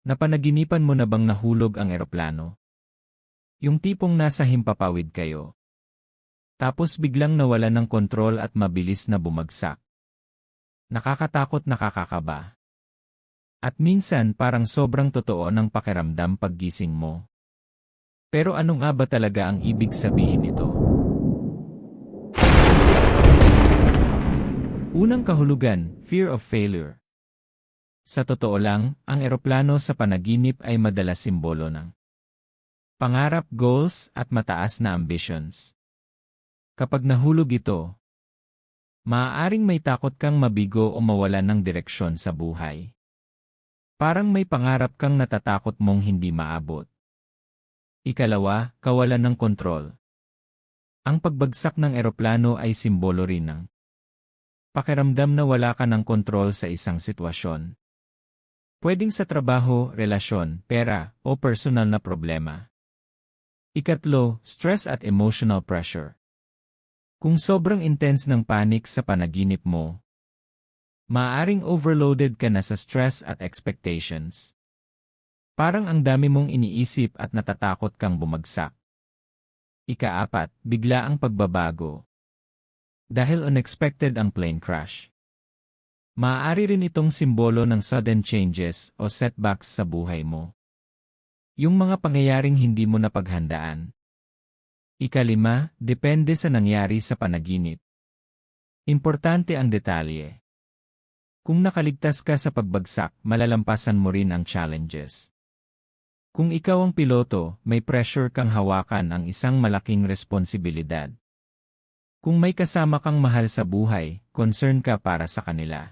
Napanaginipan mo na bang nahulog ang eroplano? Yung tipong nasa himpapawid kayo. Tapos biglang nawala ng kontrol at mabilis na bumagsak. Nakakatakot, nakakakaba. At minsan parang sobrang totoo ng pakiramdam paggising mo. Pero ano nga ba talaga ang ibig sabihin nito? Unang kahulugan, fear of failure. Sa totoo lang, ang eroplano sa panaginip ay madalas simbolo ng pangarap, goals, at mataas na ambitions. Kapag nahulog ito, maaaring may takot kang mabigo o mawalan ng direksyon sa buhay. Parang may pangarap kang natatakot mong hindi maabot. Ikalawa, kawalan ng kontrol. Ang pagbagsak ng eroplano ay simbolo rin ng pakiramdam na wala ka ng kontrol sa isang sitwasyon. Pwedeng sa trabaho, relasyon, pera, o personal na problema. Ikatlo, stress at emotional pressure. Kung sobrang intense ng panic sa panaginip mo, maaaring overloaded ka na sa stress at expectations. Parang ang dami mong iniisip at natatakot kang bumagsak. Ikaapat, bigla ang pagbabago. Dahil unexpected ang plane crash. Maaari rin itong simbolo ng sudden changes o setbacks sa buhay mo. Yung mga pangyayaring hindi mo napaghandaan. Ikalima, depende sa nangyari sa panaginip. Importante ang detalye. Kung nakaligtas ka sa pagbagsak, malalampasan mo rin ang challenges. Kung ikaw ang piloto, may pressure kang hawakan ang isang malaking responsibilidad. Kung may kasama kang mahal sa buhay, concern ka para sa kanila.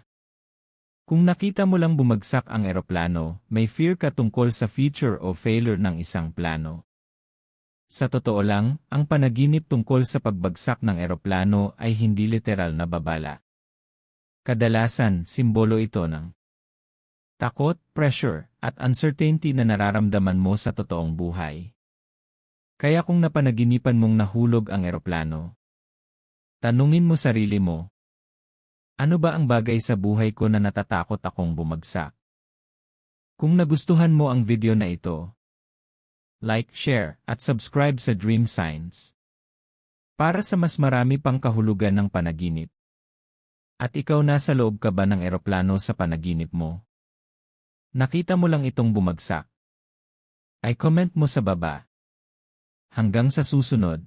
Kung nakita mo lang bumagsak ang eroplano, may fear ka tungkol sa future o failure ng isang plano. Sa totoo lang, ang panaginip tungkol sa pagbagsak ng eroplano ay hindi literal na babala. Kadalasan, simbolo ito ng takot, pressure, at uncertainty na nararamdaman mo sa totoong buhay. Kaya kung napanaginipan mong nahulog ang eroplano, tanungin mo sarili mo, ano ba ang bagay sa buhay ko na natatakot akong bumagsak? Kung nagustuhan mo ang video na ito, like, share, at subscribe sa Dream Science. Para sa mas marami pang kahulugan ng panaginip. At ikaw, nasa loob ka ba ng eroplano sa panaginip mo? Nakita mo lang itong bumagsak? Ay comment mo sa baba. Hanggang sa susunod.